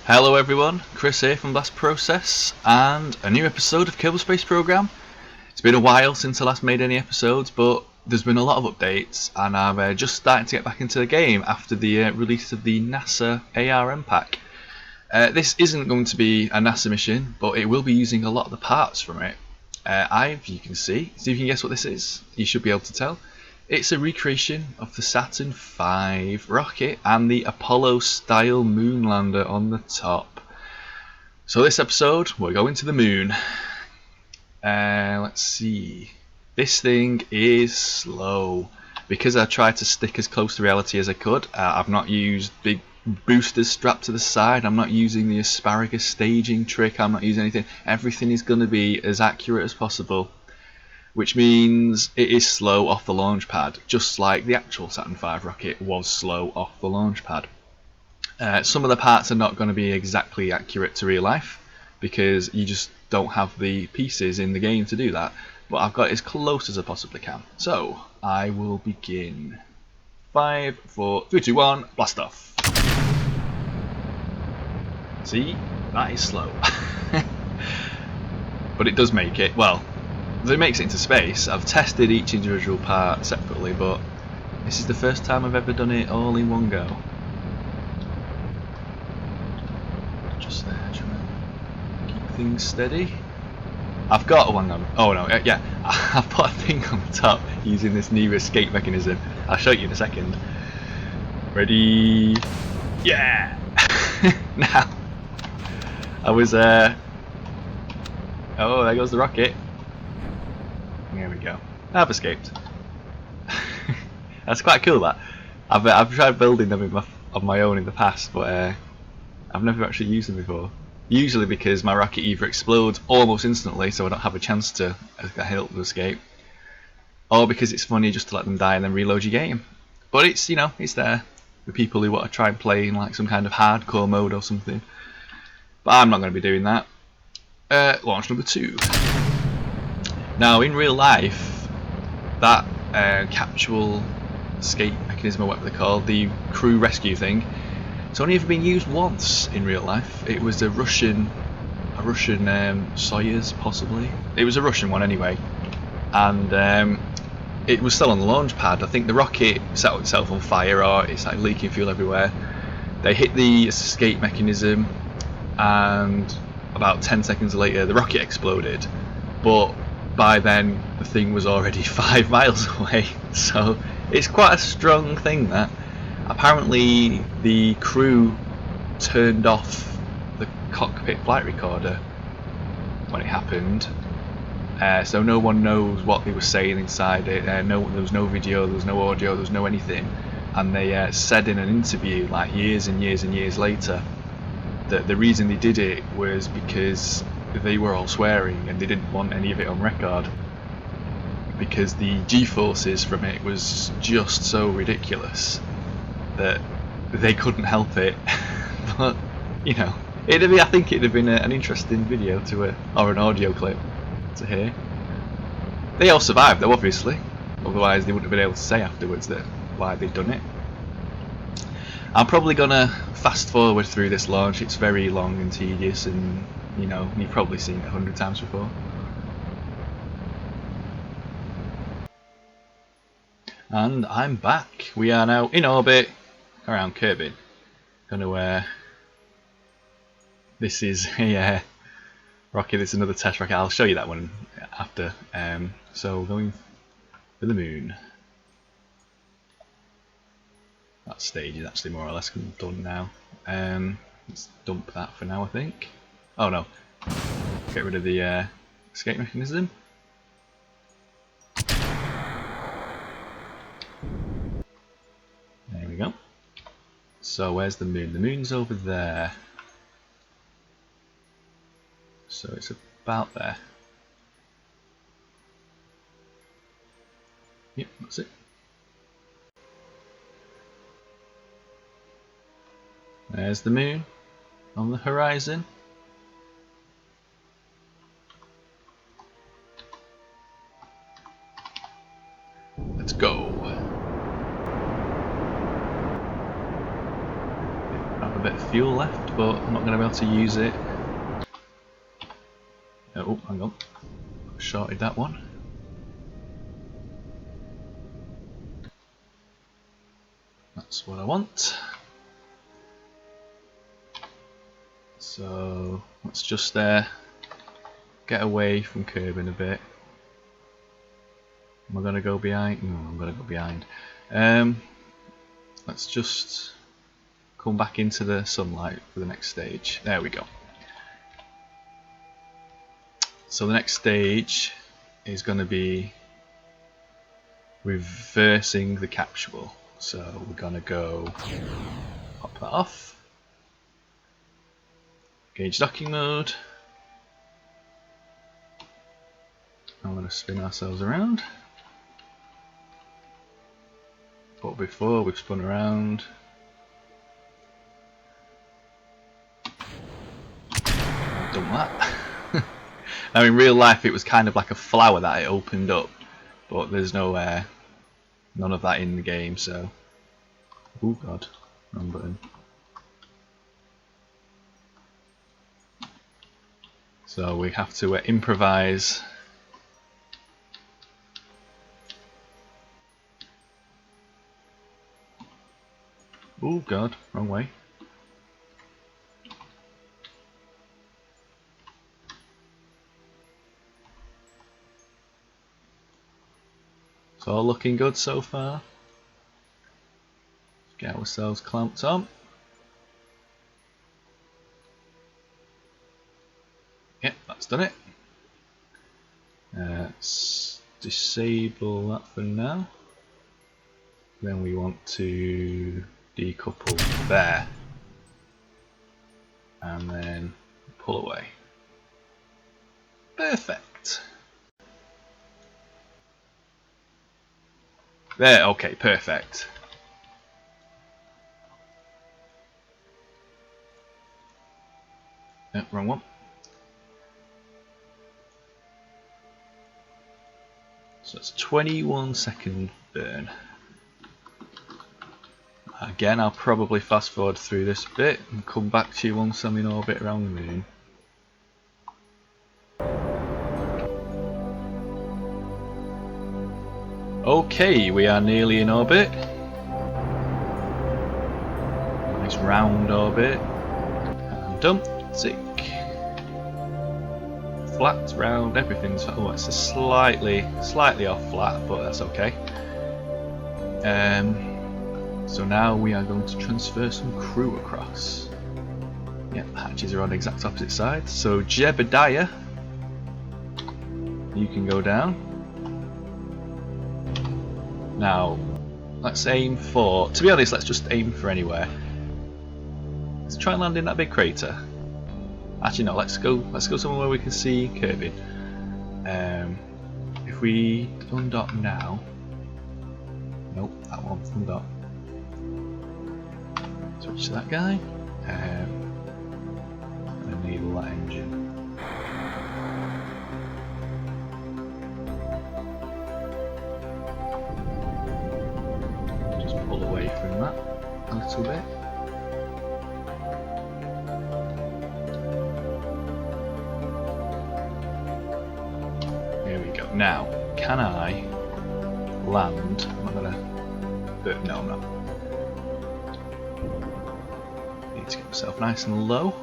Hello everyone, Chris here from Blast Process, and a new episode of Kerbal Space Program. It's been a while since I last made any episodes, but there's been a lot of updates, and I'm just starting to get back into the game after the release of the NASA ARM pack. This isn't going to be a NASA mission, but it will be using a lot of the parts from it. You can see if you can guess what this is, you should be able to tell. It's a recreation of the Saturn V rocket and the Apollo-style moon lander on the top. So this episode, we're going to the moon. Let's see. This thing is slow. Because I tried to stick as close to reality as I could, I've not used big boosters strapped to the side, I'm not using the asparagus staging trick, I'm not using anything. Everything is going to be as accurate as possible. Which means it is slow off the launch pad, just like the actual Saturn V rocket was slow off the launch pad. Some of the parts are not going to be exactly accurate to real life, because you just don't have the pieces in the game to do that, but I've got it as close as I possibly can. So, I will begin. 5, 4, 3, 2, 1, blast off. See? That is slow. But it does make it, well, it makes it into space. I've tested each individual part separately, but this is the first time I've ever done it all in one go. Just there, trying to keep things steady. I've got one on. Oh no, yeah, I've put a thing on the top using this new escape mechanism. I'll show you in a second. Ready? Yeah! Now, I was oh, there goes the rocket. There we go. I've escaped. That's quite cool. That I've tried building them on my own in the past, but I've never actually used them before. Usually because my rocket either explodes almost instantly, so I don't have a chance to help them escape, or because it's funny just to let them die and then reload your game. But it's, you know, it's there for people who want to try and play in like some kind of hardcore mode or something. But I'm not going to be doing that. Launch number 2. Now, in real life, that capsule escape mechanism, or whatever they're called, the crew rescue thing, it's only ever been used once in real life. It was a Russian Soyuz, possibly. It was a Russian one anyway, and it was still on the launch pad. I think the rocket set itself on fire, or it's like leaking fuel everywhere. They hit the escape mechanism, and about 10 seconds later, the rocket exploded. But by then the thing was already 5 miles away, so it's quite a strong thing. That apparently the crew turned off the cockpit flight recorder when it happened, so no one knows what they were saying inside it. There was no video, there was no audio, there was no anything, and they said in an interview like years and years and years later that the reason they did it was because they were all swearing and they didn't want any of it on record, because the G-forces from it was just so ridiculous that they couldn't help it. But you know, I think it'd have been an interesting video or an audio clip to hear. They all survived though, obviously, otherwise they wouldn't have been able to say afterwards that why they'd done it. I'm probably gonna fast forward through this launch. It's very long and tedious, and you know, you've probably seen it 100 times before. And I'm back. We are now in orbit around Kerbal. This is a rocket. It's another test rocket. I'll show you that one after. So going for the moon. That stage is actually more or less done now. Let's dump that for now, I think. Oh no. Get rid of the escape mechanism. There we go. So where's the moon? The moon's over there. So it's about there. Yep, that's it. There's the moon on the horizon. Let's go. bit of fuel left, but I'm not going to be able to use it. Oh, hang on. Shorted that one. That's what I want. So let's just get away from Kerbin a bit. Am I going to go behind? No, I'm going to go behind. Let's just come back into the sunlight for the next stage. There we go. So the next stage is going to be reversing the capsule. So we're going to go pop that off. Gauge docking mode. I'm going to spin ourselves around. But before we've spun around, I've done that. Now in real life it was kind of like a flower that it opened up, but there's no none of that in the game, so oh god, wrong button. So we have to improvise. Oh god, wrong way. It's all looking good so far. Get ourselves clamped on. Yep, that's done it. Let's disable that for now. Then we want to decouple there. And then pull away. Perfect. There, okay, perfect. No, wrong one. So it's 21-second burn. Again, I'll probably fast forward through this bit and come back to you once I'm in orbit around the moon. Okay, we are nearly in orbit. Nice round orbit. And done. Tick. Flat, round, everything's. Oh, it's a slightly off flat, but that's okay. So now we are going to transfer some crew across. Yep, hatches are on exact opposite sides. So Jebediah, you can go down. Now, let's aim for. To be honest, let's just aim for anywhere. Let's try and land in that big crater. Actually, no. Let's go somewhere where we can see Kerbin. If we undock now. Nope, that one undock. Switch to that guy. And enable that engine. Just pull away from that a little bit. There we go. Now, can I land? Am I gonna? No, I'm not. Need to get myself nice and low.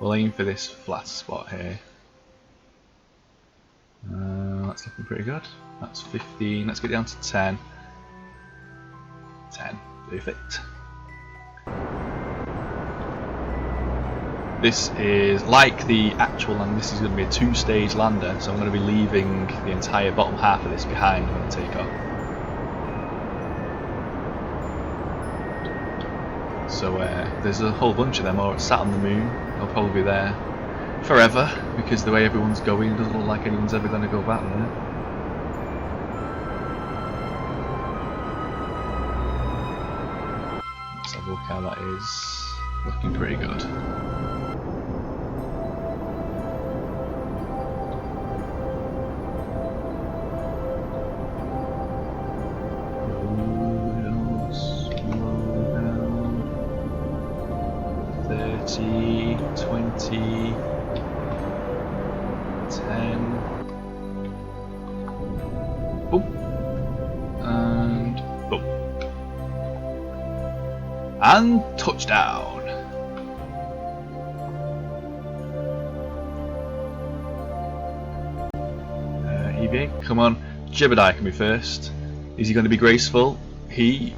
We'll aim for this flat spot here. That's looking pretty good. That's 15. Let's get down to 10. 10. Perfect. This is like the actual land. This is going to be a 2-stage lander, so I'm going to be leaving the entire bottom half of this behind when I take off. So there's a whole bunch of them all sat on the moon. They'll probably be there forever because the way everyone's going, it doesn't look like anyone's ever going to go back there. Let's have a look how that is. Looking pretty good. 30, 20, 10. Boom. And boom. And touchdown. EVA, come on. Jebediah can be first. Is he going to be graceful? He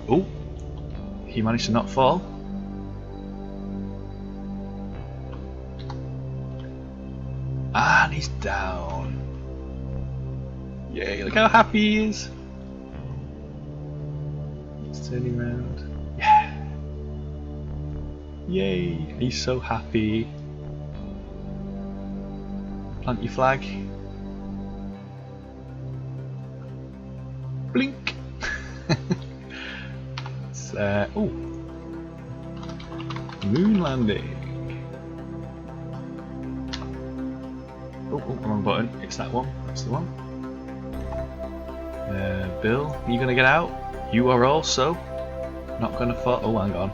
managed to not fall. And he's down. Yay, look how happy he is. He's turning around. Yeah. Yay, he's so happy. Plant your flag. Blink. It's, moon landing. Wrong button. It's that one. That's the one. Bill, are you gonna get out? You are also not gonna fall. Oh, hang on.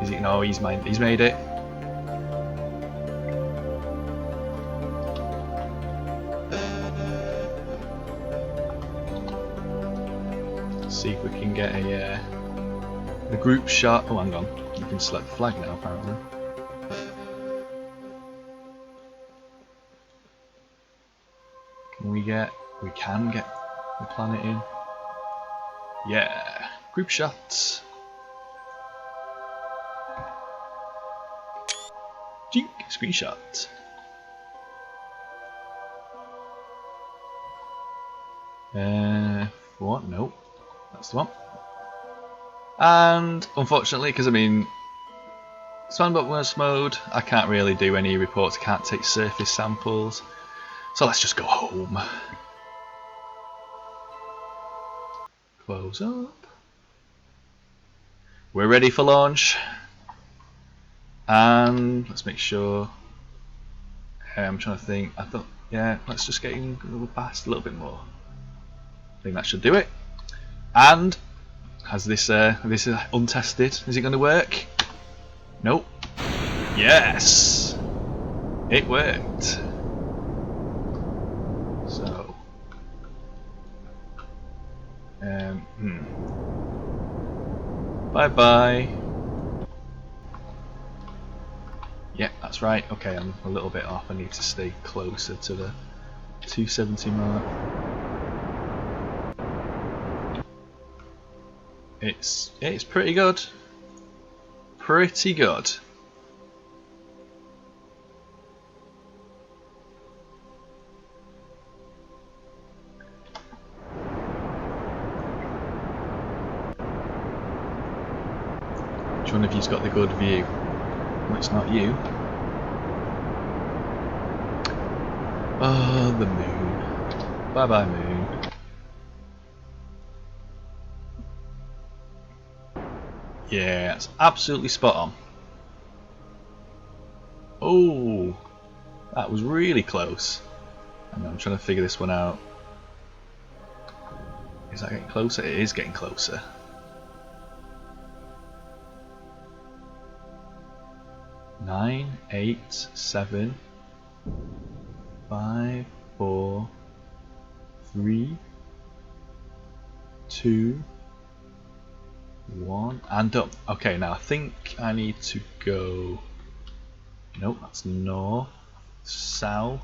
Is it? No, he's made it. Let's see if we can get a group shot. Oh, hang on. You can select the flag now, apparently. We can get the planet in. Yeah, group shots. Jink, screenshot. What? Nope, that's the one. And unfortunately, because I mean, sandbox mode, I can't really do any reports. I can't take surface samples. So let's just go home. Close up. We're ready for launch. And let's make sure. I'm trying to think. I thought, yeah, let's just get in a little past a little bit more. I think that should do it. And has this is untested? Is it going to work? Nope. Yes, it worked. So, bye bye. Yeah, that's right. Okay, I'm a little bit off. I need to stay closer to the 270 mark. It's pretty good. Pretty good. Which one of you's got the good view? Well, it's not you. Oh, the moon. Bye bye, moon. Yeah, it's absolutely spot on. Oh, that was really close. I'm trying to figure this one out. Is that getting closer? It is getting closer. Nine, 8, 7, 5, 4, 3, 2, 1, and up. Okay, now I think I need to go. Nope, that's north, south.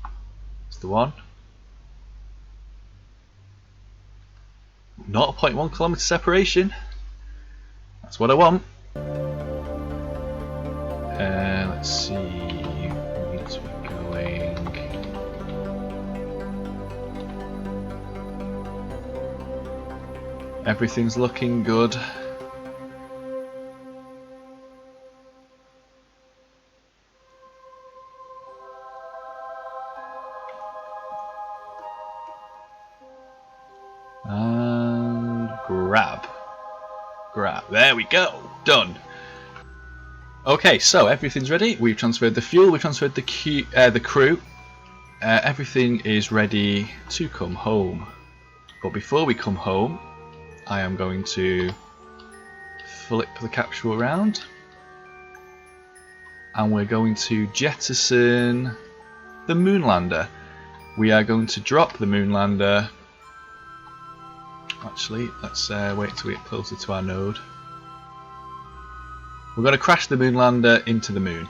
That's the one. 0.1 kilometer separation. That's what I want. Let's see. We need to be going. Everything's looking good. And grab. There we go. Done. Okay, so everything's ready. We've transferred the fuel. We've transferred the crew. Everything is ready to come home. But before we come home, I am going to flip the capsule around. and we're going to jettison the Moonlander. We are going to drop the Moonlander. Actually, let's wait till we get closer to our node. We're going to crash the Moonlander into the moon.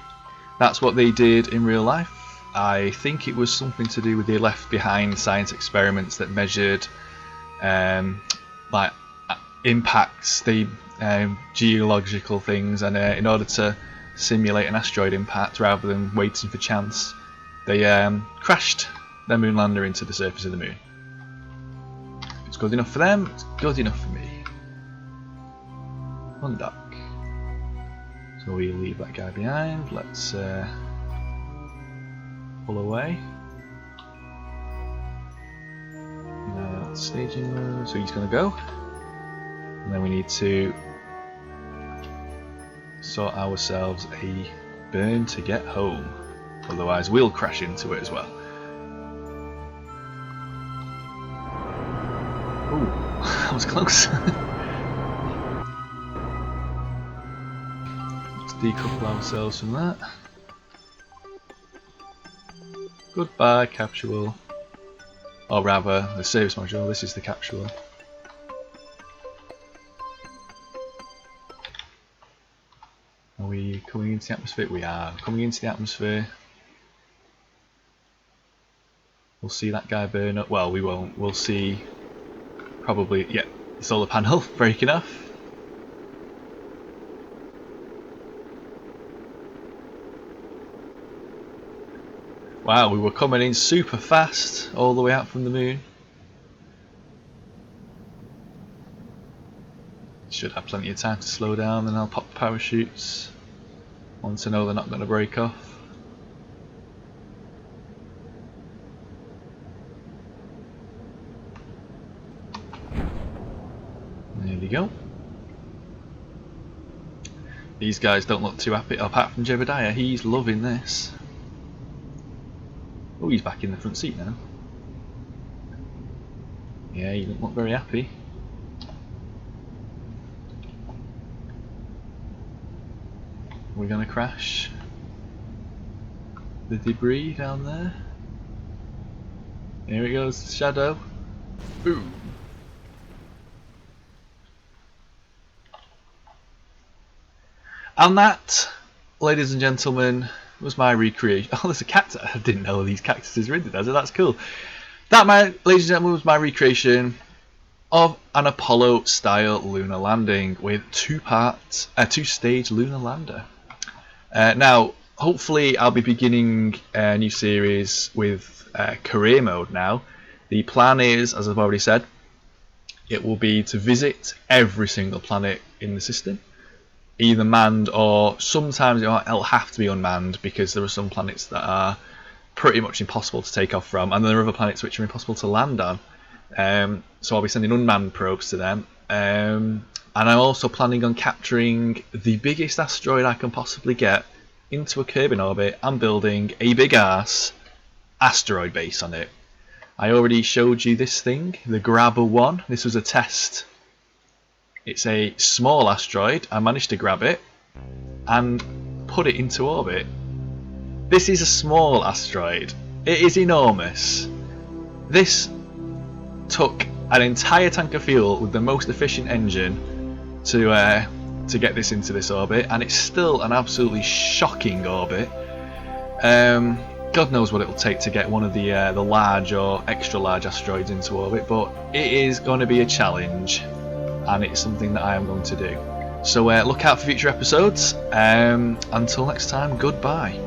That's what they did in real life. I think it was something to do with the left behind science experiments that measured like impacts, the geological things, and in order to simulate an asteroid impact rather than waiting for chance, they crashed their Moonlander into the surface of the moon. If it's good enough for them, it's good enough for me. Undock. So we leave that guy behind. Let's pull away. Now staging mode. So he's going to go, and then we need to sort ourselves a burn to get home. Otherwise, we'll crash into it as well. Ooh, that was close. Let's decouple ourselves from that. Goodbye, capsule. Or rather, the service module. This is the capsule. Are we coming into the atmosphere? We are coming into the atmosphere. We'll see that guy burn up. Well, we won't. We'll see probably, yeah, the solar panel breaking off. Wow, we were coming in super fast all the way out from the moon. Should have plenty of time to slow down, then I'll pop the parachutes. Want to know they're not going to break off. There we go. These guys don't look too happy, apart from Jebediah. He's loving this. Oh, he's back in the front seat now. Yeah, he doesn't look very happy. We're going to crash the debris down there. Here it goes, Shadow. Boom. And that, ladies and gentlemen, was my recreation. Oh, there's a cactus. I didn't know these cactuses were in the desert. That's cool. That, ladies and gentlemen, was my recreation of an Apollo-style lunar landing with two-stage lunar lander. Now, hopefully, I'll be beginning a new series with career mode now. The plan is, as I've already said, it will be to visit every single planet in the system, either manned or sometimes it'll have to be unmanned, because there are some planets that are pretty much impossible to take off from, and there are other planets which are impossible to land on. So I'll be sending unmanned probes to them. And I'm also planning on capturing the biggest asteroid I can possibly get into a Kerbal orbit and building a big ass asteroid base on it. I already showed you this thing, the Grabber 1. This was a test. It's a small asteroid. I managed to grab it and put it into orbit. This is a small asteroid. It is enormous. This took an entire tank of fuel with the most efficient engine to get this into this orbit, and it's still an absolutely shocking orbit. God knows what it'll take to get one of the large or extra large asteroids into orbit, but it is going to be a challenge, and it's something that I am going to do. So look out for future episodes. Until next time, goodbye.